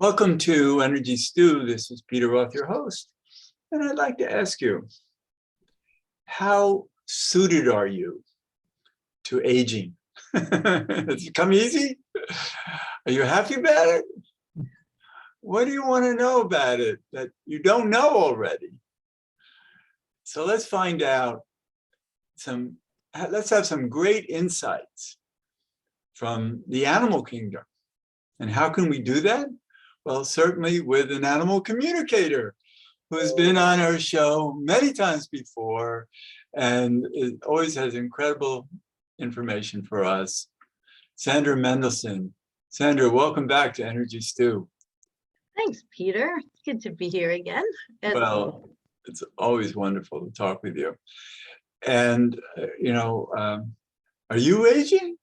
Welcome to Energy Stew. This is Peter Roth, your host. And I'd like to ask you, how suited are you to aging? Has it come easy? Are you happy about it? What do you want to know about it that you don't know already? So let's find out let's have some great insights from the animal kingdom. And how can we do that? Well, certainly with an animal communicator who's been on our show many times before and it always has incredible information for us. Sandra Mendelson. Sandra, welcome back to Energy Stew. Thanks, Peter. It's good to be here again. Well, it's always wonderful to talk with you. And, are you aging?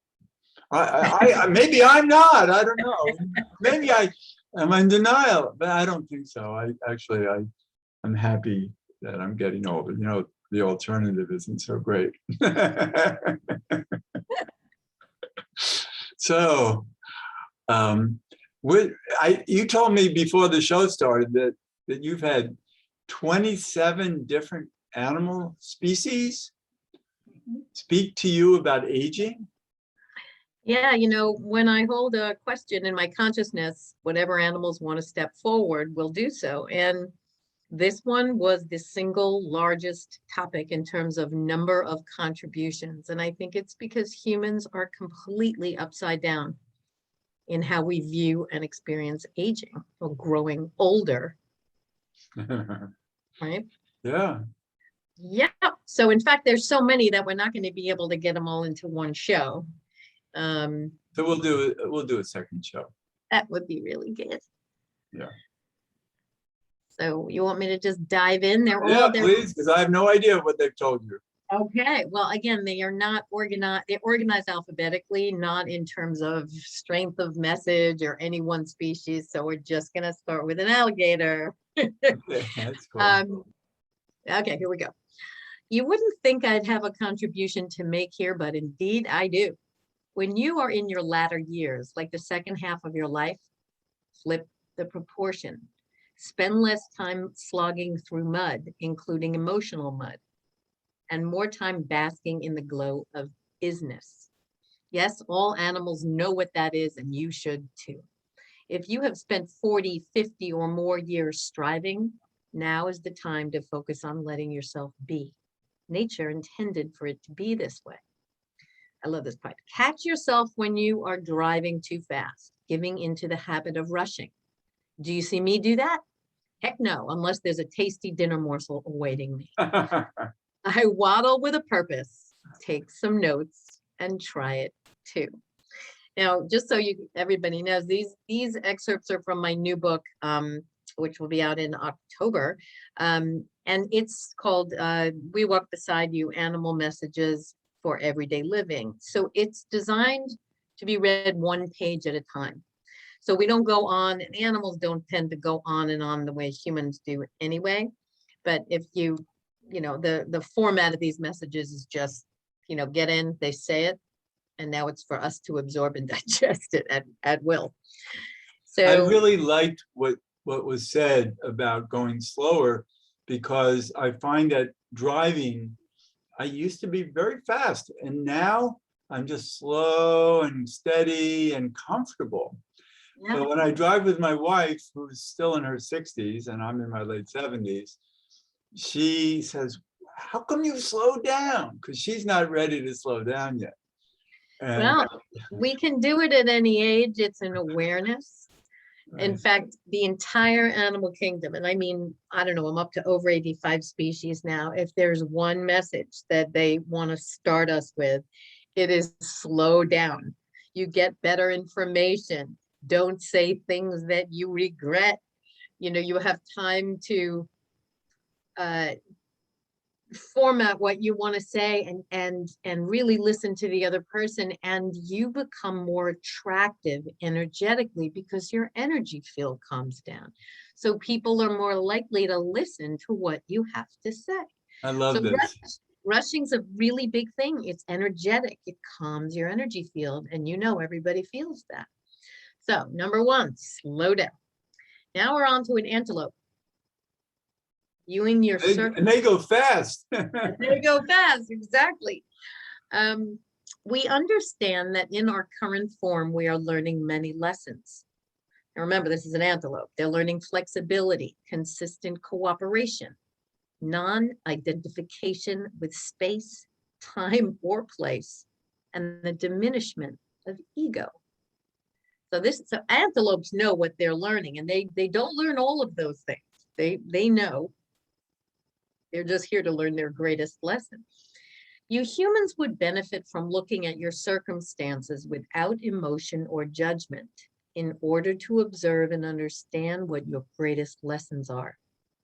Maybe I'm not. I don't know. Maybe I'm in denial, but I don't think so. I'm happy that I'm getting older. The alternative isn't so great. So, you told me before the show started that you've had 27 different animal species speak to you about aging. Yeah, when I hold a question in my consciousness, whatever animals want to step forward will do so. And this one was the single largest topic in terms of number of contributions. And I think it's because humans are completely upside down in how we view and experience aging or growing older. Right? Yeah. Yeah. So in fact, there's so many that we're not going to be able to get them all into one show. So we'll do a second show. That would be really good. Yeah. So you want me to just dive in? Please, because I have no idea what they've told you. Okay. Well, again, they are not organized. They're organized alphabetically, not in terms of strength of message or any one species. So we're just going to start with an alligator. That's cool. Okay, here we go. You wouldn't think I'd have a contribution to make here, but indeed I do. When you are in your latter years, like the second half of your life, flip the proportion. Spend less time slogging through mud, including emotional mud, and more time basking in the glow of isness. Yes, all animals know what that is, and you should too. If you have spent 40, 50 or more years striving, now is the time to focus on letting yourself be. Nature intended for it to be this way. I love this part. Catch yourself when you are driving too fast, giving into the habit of rushing. Do you see me do that? Heck no, unless there's a tasty dinner morsel awaiting me. I waddle with a purpose. Take some notes and try it too. Now, just so everybody knows, these excerpts are from my new book, which will be out in October. And it's called We Walk Beside You, Animal Messages for Everyday Living. So it's designed to be read one page at a time. So we don't go on, and animals don't tend to go on and on the way humans do anyway. But if the format of these messages is just, get in, they say it, and now it's for us to absorb and digest it at will. So I really liked what was said about going slower, because I find that driving, I used to be very fast, and now I'm just slow and steady and comfortable. yeah. So when I drive with my wife, who's still in her 60s and I'm in my late 70s, she says, "How come you slow down?" Because she's not ready to slow down yet. And, Well, we can do it at any age. It's an awareness. In fact, the entire animal kingdom, and I mean, I don't know, I'm up to over 85 species now. If there's one message that they want to start us with, it is slow down. You get better information. Don't say things that you regret. You have time to format what you want to say and really listen to the other person, and you become more attractive energetically because your energy field calms down. So people are more likely to listen to what you have to say. I love this. Rushing's a really big thing. It's energetic. It calms your energy field, and everybody feels that. So number one, slow down. Now we're on to an antelope. Viewing your And they go fast. They go fast, exactly. We understand that in our current form, we are learning many lessons. Now remember, this is an antelope. They're learning flexibility, consistent cooperation, non-identification with space, time, or place, and the diminishment of ego. So antelopes know what they're learning, and they don't learn all of those things. They know. They're just here to learn their greatest lesson. You humans would benefit from looking at your circumstances without emotion or judgment in order to observe and understand what your greatest lessons are.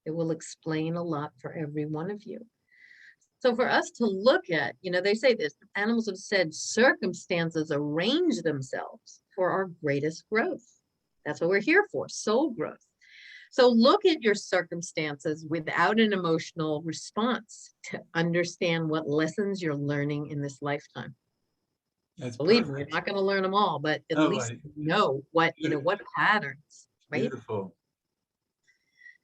It will explain a lot for every one of you. So for us to look at, they say this, animals have said circumstances arrange themselves for our greatest growth. That's what we're here for, soul growth. So look at your circumstances without an emotional response to understand what lessons you're learning in this lifetime. That's Believe me, perfect. you're not going to learn them all, but at Oh, least know what patterns, right? Beautiful.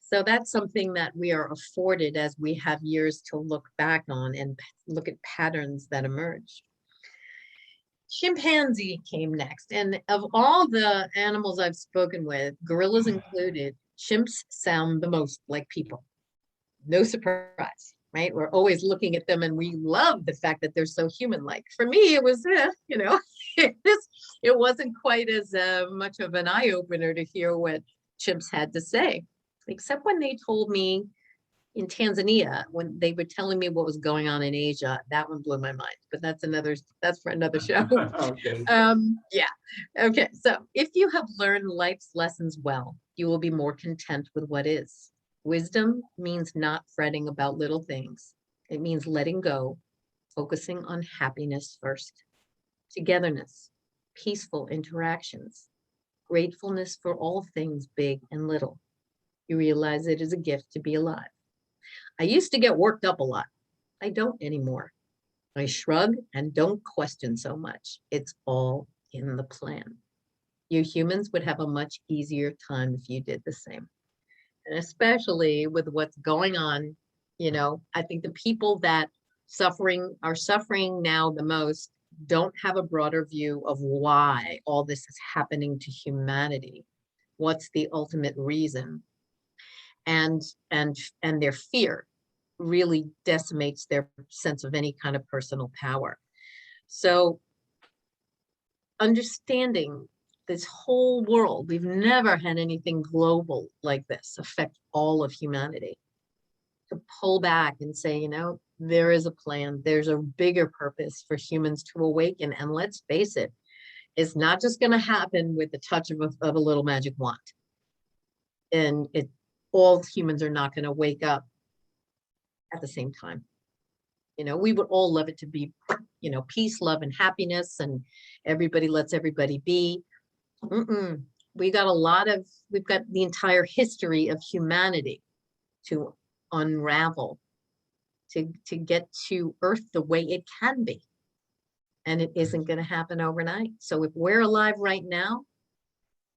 So that's something that we are afforded as we have years to look back on and look at patterns that emerge. Chimpanzee came next. And of all the animals I've spoken with, gorillas included, chimps sound the most like people. No surprise, right? We're always looking at them and we love the fact that they're so human-like. For me, it was, it wasn't quite as much of an eye-opener to hear what chimps had to say, except when they told me in Tanzania, when they were telling me what was going on in Asia. That one blew my mind, but that's for another show. Okay. Yeah. Okay. So if you have learned life's lessons well, you will be more content with what is. Wisdom means not fretting about little things. It means letting go, focusing on happiness first, togetherness, peaceful interactions, gratefulness for all things big and little. You realize it is a gift to be alive. I used to get worked up a lot. I don't anymore. I shrug and don't question so much. It's all in the plan. You humans would have a much easier time if you did the same. And especially with what's going on, I think the people that are suffering now the most don't have a broader view of why all this is happening to humanity. What's the ultimate reason? And their fear really decimates their sense of any kind of personal power. So understanding this whole world, we've never had anything global like this affect all of humanity. To pull back and say, there is a plan, there's a bigger purpose for humans to awaken. And let's face it, it's not just going to happen with the touch of a little magic wand. And all humans are not going to wake up at the same time. We would all love it to be, peace, love, and happiness, and everybody lets everybody be. We've got the entire history of humanity to unravel, to get to Earth the way it can be. And it isn't going to happen overnight. So if we're alive right now,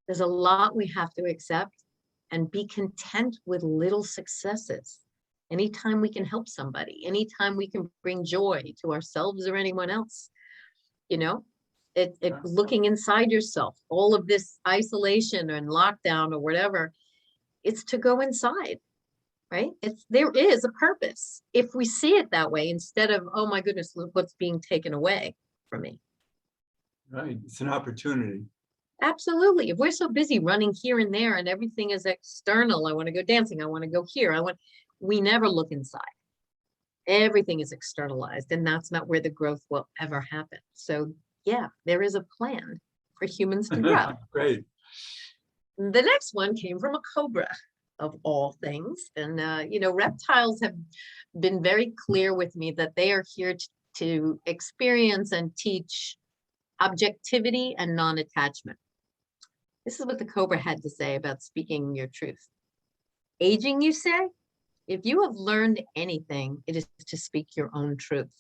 there's a lot we have to accept and be content with little successes. Anytime we can help somebody, anytime we can bring joy to ourselves or anyone else, looking inside yourself, all of this isolation and lockdown or whatever, it's to go inside, right? There is a purpose. If we see it that way, instead of, oh my goodness, look what's being taken away from me. Right. It's an opportunity. Absolutely. If we're so busy running here and there and everything is external, I want to go dancing, I want to go here, we never look inside. Everything is externalized, and that's not where the growth will ever happen. So yeah, there is a plan for humans to grow. Great. The next one came from a cobra, of all things. And, reptiles have been very clear with me that they are here to experience and teach objectivity and non-attachment. This is what the cobra had to say about speaking your truth. Aging, you say? If you have learned anything, it is to speak your own truth.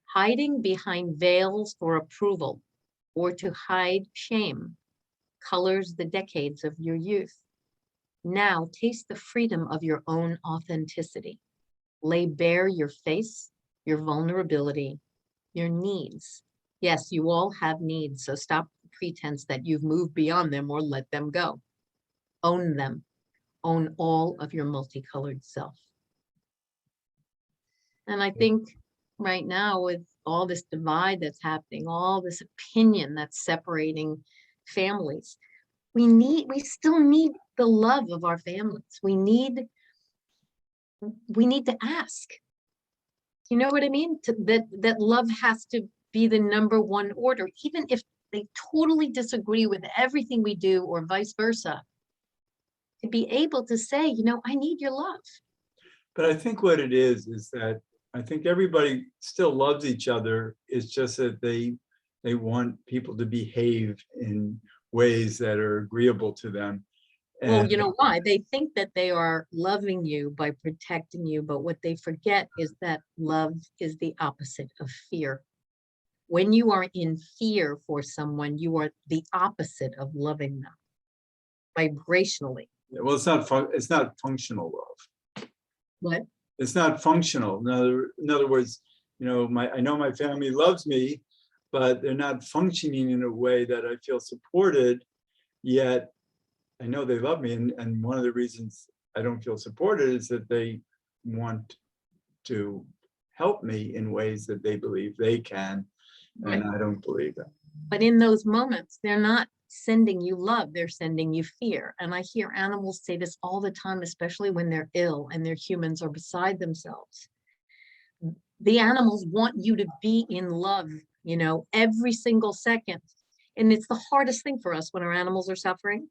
Hiding behind veils for approval or to hide shame colors the decades of your youth. Now taste the freedom of your own authenticity. Lay bare your face, your vulnerability, your needs. Yes, you all have needs, so stop the pretense that you've moved beyond them or let them go. Own them. Own all of your multicolored self. And I think right now with all this divide that's happening, all this opinion that's separating families, we still need the love of our families. We need to ask. You know what I mean? That love has to be the number one order, even if they totally disagree with everything we do or vice versa. To be able to say, you know, I need your love. But I think what it is that I think everybody still loves each other. It's just that they want people to behave in ways that are agreeable to them. Well, you know why? They think that they are loving you by protecting you, but what they forget is that love is the opposite of fear. When you are in fear for someone, you are the opposite of loving them vibrationally. Well, it's not functional love. What? It's not functional. In other words, you know, I know my family loves me, but they're not functioning in a way that I feel supported, yet I know they love me. And one of the reasons I don't feel supported is that they want to help me in ways that they believe they can, and Right. I don't believe that. But in those moments, they're not sending you love, they're sending you fear. And I hear animals say this all the time, especially when they're ill and their humans are beside themselves. The animals want you to be in love, you know, every single second. And it's the hardest thing for us when our animals are suffering.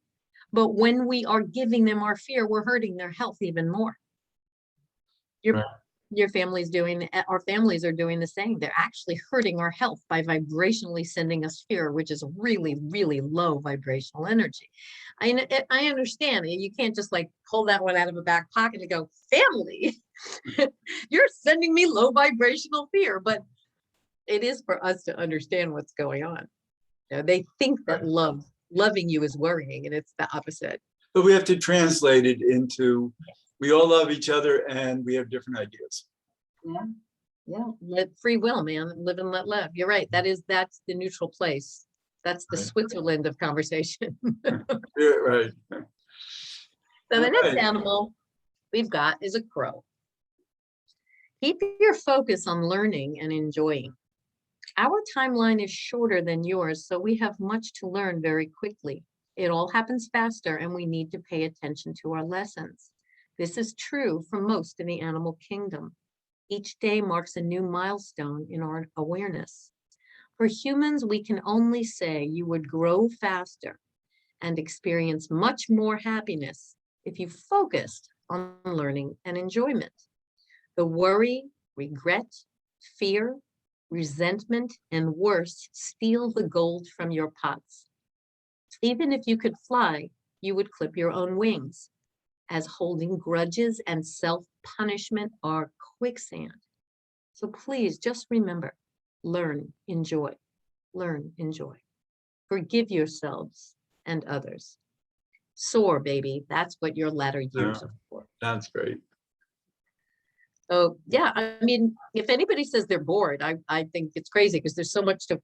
But when we are giving them our fear, we're hurting their health even more. Right. Your family's doing, our families are doing the same. They're actually hurting our health by vibrationally sending us fear, which is really, really low vibrational energy. I understand. You can't just like pull that one out of a back pocket and go, family, you're sending me low vibrational fear. But it is for us to understand what's going on. You know, they think that loving you is worrying, and it's the opposite. But we have to translate it into, we all love each other and we have different ideas. Yeah. Yeah. Let free will, man. Live and let live. You're right. That's the neutral place. That's the Right. Switzerland of conversation. Yeah, right. So the next animal we've got is a crow. Keep your focus on learning and enjoying. Our timeline is shorter than yours, so we have much to learn very quickly. It all happens faster, and we need to pay attention to our lessons. This is true for most in the animal kingdom. Each day marks a new milestone in our awareness. For humans, we can only say you would grow faster and experience much more happiness if you focused on learning and enjoyment. The worry, regret, fear, resentment, and worse steal the gold from your pots. Even if you could fly, you would clip your own wings, as holding grudges and self-punishment are quicksand. So please just remember, learn, enjoy, learn, enjoy. Forgive yourselves and others. Soar, baby. That's what your latter years are for. That's great. So yeah, I mean, if anybody says they're bored, I think it's crazy because there's so much to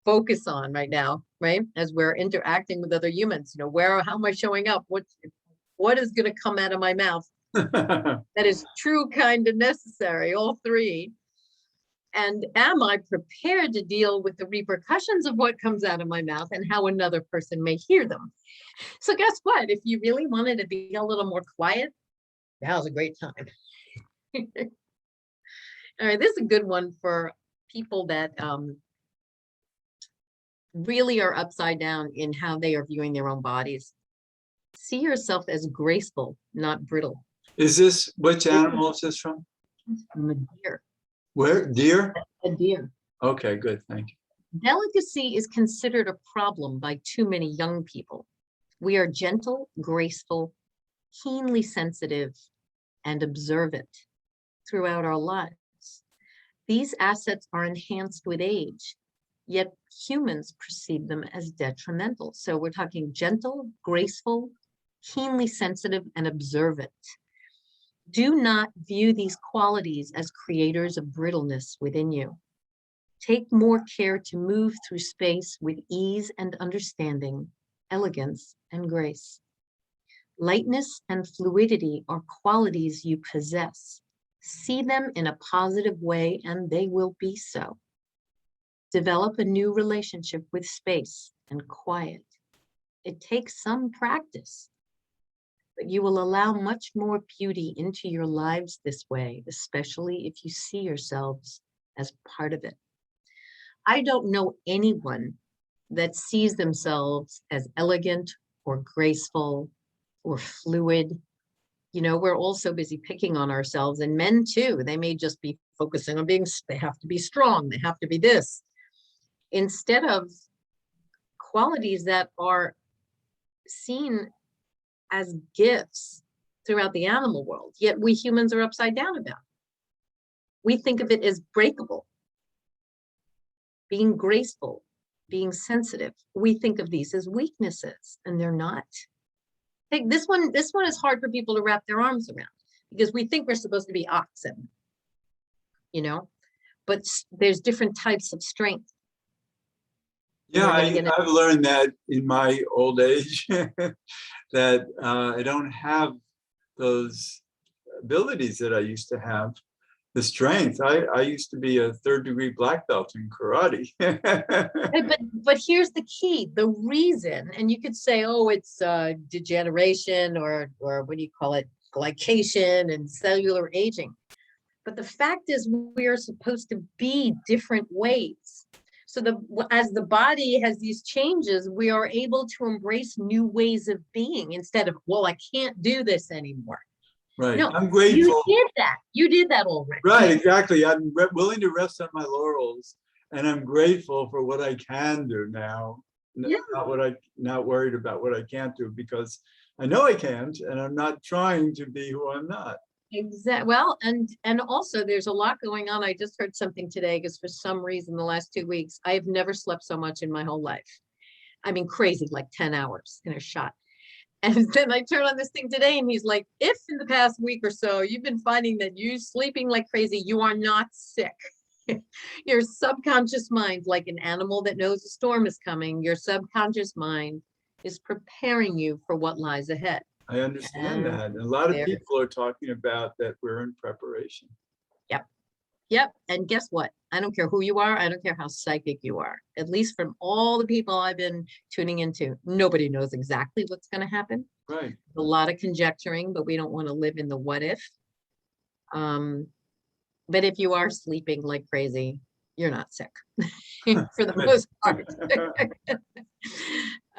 focus on right now, right? As we're interacting with other humans, you know, how am I showing up? What is going to come out of my mouth that is true, kind, and necessary, all three. And am I prepared to deal with the repercussions of what comes out of my mouth and how another person may hear them? So guess what? If you really wanted to be a little more quiet, now's a great time. All right, this is a good one for people that really are upside down in how they are viewing their own bodies. See yourself as graceful, not brittle. Is this, which animal is this from? From a deer. Where? Deer? A deer. Okay, good. Thank you. Delicacy is considered a problem by too many young people. We are gentle, graceful, keenly sensitive, and observant throughout our lives. These assets are enhanced with age, yet humans perceive them as detrimental. So we're talking gentle, graceful, keenly sensitive and observant. Do not view these qualities as creators of brittleness within you. Take more care to move through space with ease and understanding, elegance and grace. Lightness and fluidity are qualities you possess. See them in a positive way, and they will be so. Develop a new relationship with space and quiet. It takes some practice, but you will allow much more beauty into your lives this way, especially if you see yourselves as part of it. I don't know anyone that sees themselves as elegant or graceful or fluid. You know, we're all so busy picking on ourselves, and men too. They may just be focusing on being, they have to be strong, they have to be this, instead of qualities that are seen as gifts throughout the animal world, yet we humans are upside down about. We think of it as breakable, being graceful, being sensitive. We think of these as weaknesses, and they're not. This one is hard for people to wrap their arms around, because we think we're supposed to be oxen, you know, but there's different types of strength. Yeah, I've learned that in my old age that I don't have those abilities that I used to have. The strength. I used to be a 3rd-degree black belt in karate. But here's the key. The reason, and you could say, oh, it's degeneration or what do you call it, glycation and cellular aging. But the fact is, we are supposed to be different ways. So as the body has these changes, we are able to embrace new ways of being instead of, well, I can't do this anymore. Right. No, I'm grateful. You did that. You did that already. Right, exactly. I'm willing to rest on my laurels, and I'm grateful for what I can do now. Yeah. Not worried about what I can't do, because I know I can't, and I'm not trying to be who I'm not. Exactly. Well, and also there's a lot going on. I just heard something today, because for some reason the last 2 weeks, I have never slept so much in my whole life. I mean, crazy, like 10 hours in a shot. And then I turn on this thing today, and he's like, if in the past week or so you've been finding that you're sleeping like crazy, you are not sick. Your subconscious mind, like an animal that knows a storm is coming, your subconscious mind is preparing you for what lies ahead. I understand that. And a lot of people are talking about that we're in preparation. Yep. And guess what? I don't care who you are. I don't care how psychic you are. At least from all the people I've been tuning into, nobody knows exactly what's going to happen. Right. A lot of conjecturing, but we don't want to live in the what if. But if you are sleeping like crazy, you're not sick for the most part.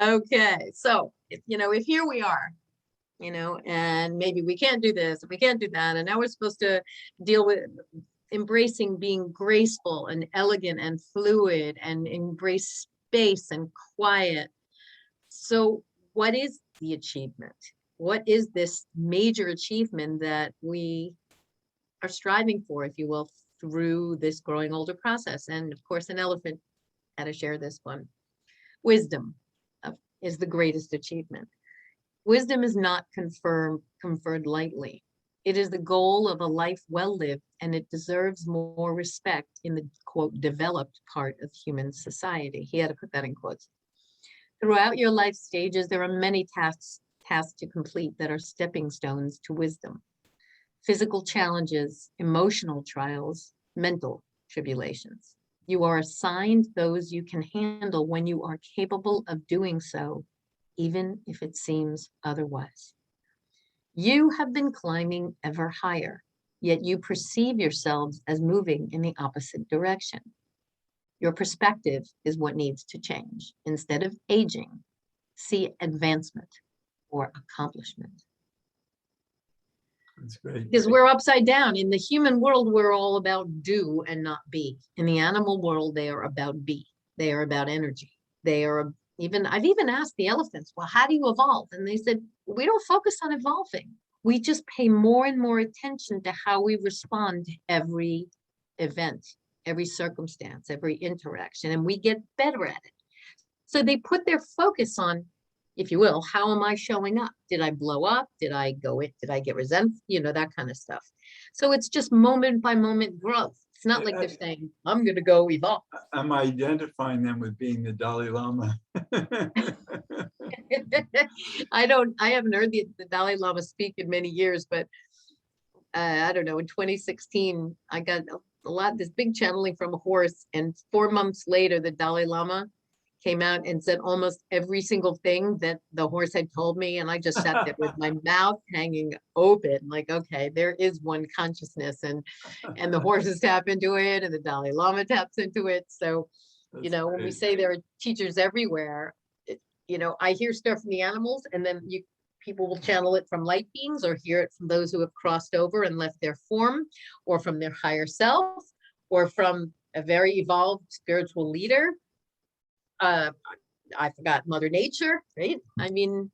Okay. So, if here we are, and maybe we can't do this, we can't do that. And now we're supposed to deal with embracing being graceful and elegant and fluid and embrace space and quiet. So what is the achievement? What is this major achievement that we are striving for, if you will, through this growing older process? And of course, an elephant had to share this one. Wisdom is the greatest achievement. Wisdom is not conferred lightly. It is the goal of a life well lived, and it deserves more respect in the, quote, developed part of human society. He had to put that in quotes. Throughout your life stages, there are many tasks to complete that are stepping stones to wisdom. Physical challenges, emotional trials, mental tribulations. You are assigned those you can handle when you are capable of doing so, even if it seems otherwise. You have been climbing ever higher, yet you perceive yourselves as moving in the opposite direction. Your perspective is what needs to change. Instead of aging, see advancement or accomplishment. That's great. Because we're upside down. In the human world, we're all about do and not be. In the animal world, they are about be. They are about energy. I've even asked the elephants, well, how do you evolve? And they said, we don't focus on evolving. We just pay more and more attention to how we respond to every event, every circumstance, every interaction, and we get better at it. So they put their focus on if you will. How am I showing up? Did I blow up? Did I go it? Did I get resentful? You know, that kind of stuff. So it's just moment by moment growth. It's not like they're saying, I'm going to go evolve. I'm identifying them with being the Dalai Lama. I haven't heard the Dalai Lama speak in many years, but I don't know, in 2016, I got this big channeling from a horse, and 4 months later, the Dalai Lama came out and said almost every single thing that the horse had told me. And I just sat there with my mouth hanging open, like, okay, there is one consciousness, and the horses tap into it and the Dalai Lama taps into it. So, you know, when we say there are teachers everywhere, you know, I hear stuff from the animals, and then people will channel it from light beings or hear it from those who have crossed over and left their form, or from their higher self, or from a very evolved spiritual leader. I forgot Mother Nature, right? I mean,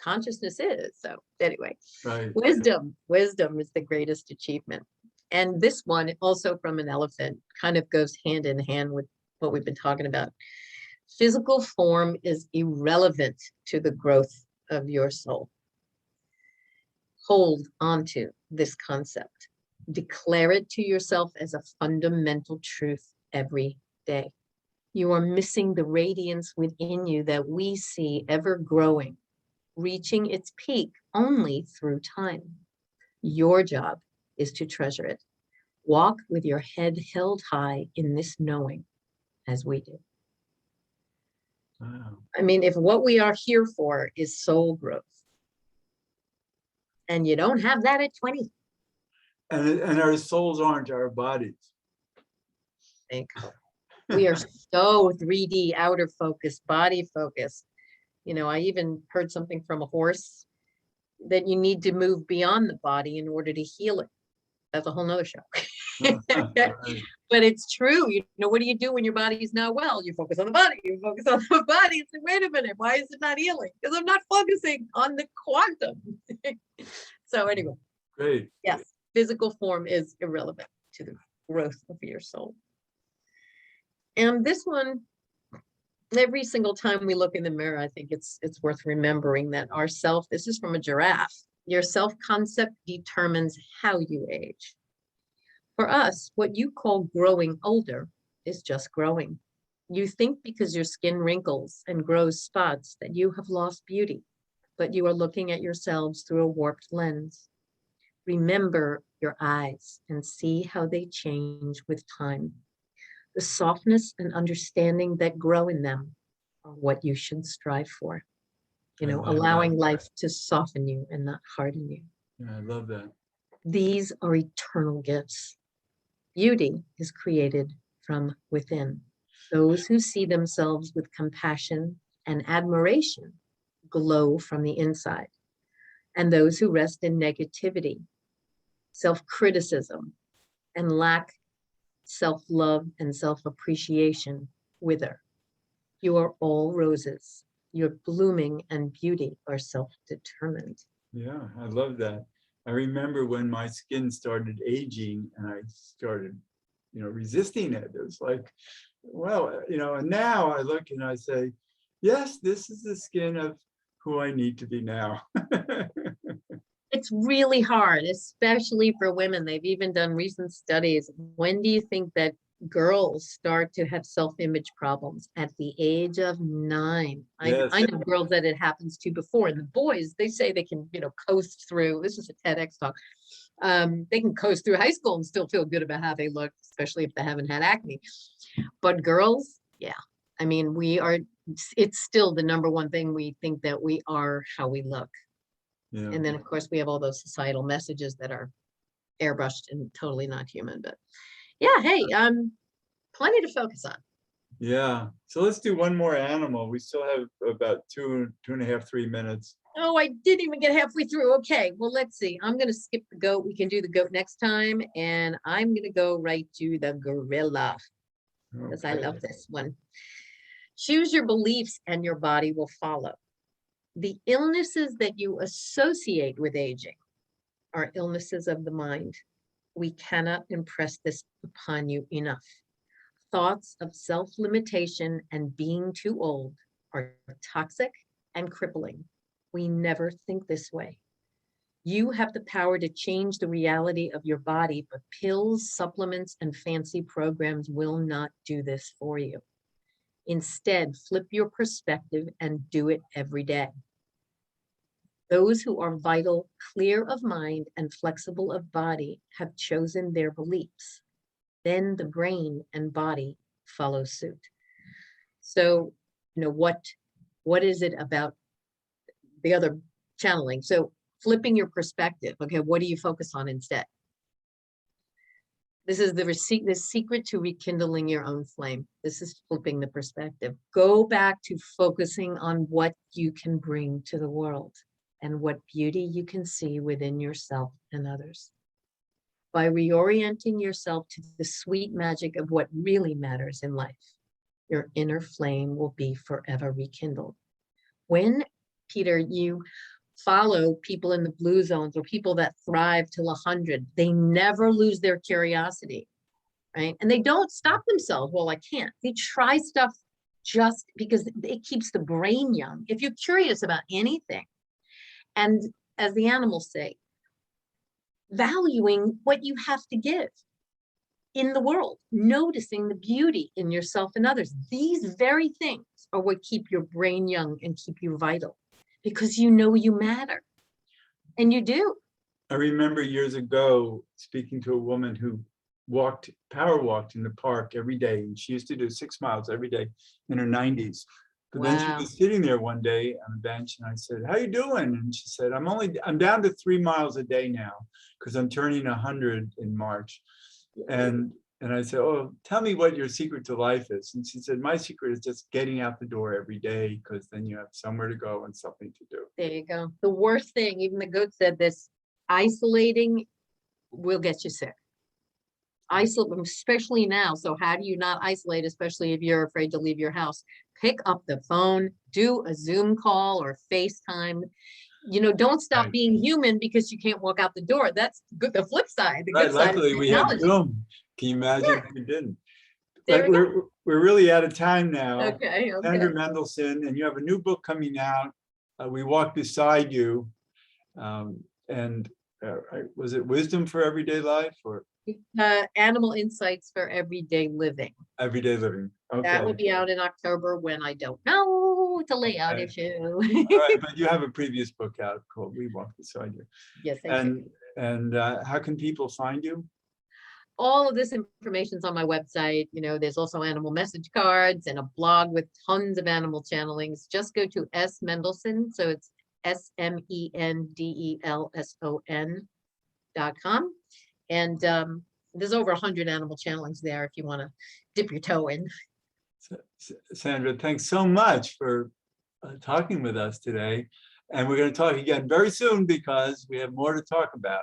consciousness is. So anyway, Right. Wisdom is the greatest achievement. And this one also from an elephant kind of goes hand in hand with what we've been talking about. Physical form is irrelevant to the growth of your soul. Hold onto this concept. Declare it to yourself as a fundamental truth every day. You are missing the radiance within you that we see ever growing, reaching its peak only through time. Your job is to treasure it. Walk with your head held high in this knowing, as we do. Wow. I mean, if what we are here for is soul growth, and you don't have that at 20. And our souls aren't our bodies. We are so 3D, outer focus, body focus. You know, I even heard something from a horse that you need to move beyond the body in order to heal it. That's a whole nother show. Right. But it's true. You know, what do you do when your body is not well? You focus on the body. You focus on the body. It's like, wait a minute, why is it not healing? Because I'm not focusing on the quantum. So anyway, Great. yes, physical form is irrelevant to the growth of your soul. And this one, every single time we look in the mirror, I think it's worth remembering that our self, this is from a giraffe, your self-concept determines how you age. For us, what you call growing older is just growing. You think because your skin wrinkles and grows spots that you have lost beauty, but you are looking at yourselves through a warped lens. Remember your eyes and see how they change with time. The softness and understanding that grow in them are what you should strive for. You know, allowing life to soften you and not harden you. Yeah, I love that. These are eternal gifts. Beauty is created from within. Those who see themselves with compassion and admiration glow from the inside. And those who rest in negativity, self-criticism, and lack self-love and self-appreciation wither. You are all roses. Your blooming and beauty are self-determined. Yeah, I love that. I remember when my skin started aging and I started, you know, resisting it. It was like, well, you know, and now I look and I say, yes, this is the skin of who I need to be now. It's really hard, especially for women. They've even done recent studies. When do you think that girls start to have self-image problems? At the age of 9. Yes. I know girls that it happens to before. And the boys, they say they can, you know, coast through. This is a TEDx talk. They can coast through high school and still feel good about how they look, especially if they haven't had acne. But girls, yeah. I mean, it's still the number one thing we think, that we are how we look. Yeah. And then, of course, we have all those societal messages that are airbrushed and totally not human. But yeah, hey, plenty to focus on. Yeah. So let's do one more animal. We still have about 2.5, 3 minutes. Oh, I didn't even get halfway through. Okay, well, let's see. I'm going to skip the goat. We can do the goat next time. And I'm going to go right to the gorilla, because I love this one. Choose your beliefs and your body will follow. The illnesses that you associate with aging are illnesses of the mind. We cannot impress this upon you enough. Thoughts of self-limitation and being too old are toxic and crippling. We never think this way. You have the power to change the reality of your body, but pills, supplements, and fancy programs will not do this for you. Instead, flip your perspective and do it every day. Those who are vital, clear of mind, and flexible of body have chosen their beliefs. Then the brain and body follow suit. So, what is it about the other channeling? So flipping your perspective. Okay, what do you focus on instead? This is the secret to rekindling your own flame. This is flipping the perspective. Go back to focusing on what you can bring to the world and what beauty you can see within yourself and others. By reorienting yourself to the sweet magic of what really matters in life, your inner flame will be forever rekindled. When, Peter, you follow people in the blue zones or people that thrive till 100, they never lose their curiosity, right? And they don't stop themselves. Well, I can't. They try stuff just because it keeps the brain young. If you're curious about anything, and as the animals say, valuing what you have to give in the world, noticing the beauty in yourself and others. These very things are what keep your brain young and keep you vital, because you know you matter, and you do. I remember years ago speaking to a woman who power walked in the park every day, and she used to do 6 miles every day in her 90s. But then she Wow. was sitting there one day on a bench, and I said, "How you doing?" And she said, "I'm down to 3 miles a day now because I'm turning 100 in March." And I said, "Oh, tell me what your secret to life is." And she said, "My secret is just getting out the door every day, because then you have somewhere to go and something to do." There you go. The worst thing, even the goat said this, isolating will get you sick. Isolate, especially now. So how do you not isolate, especially if you're afraid to leave your house? Pick up the phone, do a Zoom call or FaceTime. Don't stop Right. being human because you can't walk out the door. That's good. The flip side, the Right, good side of luckily we have technology. Zoom. Can you imagine Yeah. if we didn't? There But we go. we're really out of time now. Okay. Sandra Mendelson, and you have a new book coming out. We Walk Beside You. And was it Wisdom for Everyday Life or Animal Insights for Everyday Living. Everyday Living? Okay. That will be out in October, when I don't know. It's a layout issue. All right, but you have a previous book out called We Walk Beside You. Yes, I do. And how can people find you? All of this information is on my website. There's also animal message cards and a blog with tons of animal channelings. Just go to S. Mendelson. So it's SMENDELSON.com. And there's over 100 animal channelings there if you want to dip your toe in. Sandra, thanks so much for talking with us today. And we're going to talk again very soon because we have more to talk about.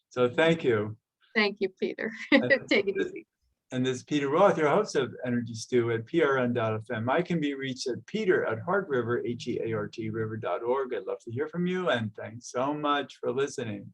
So thank you. Thank you, Peter. Take it easy. And this is Peter Roth, your host of Energy Stew at prn.fm. I can be reached at peter@heartriver, HEART river.org. I'd love to hear from you. And thanks so much for listening.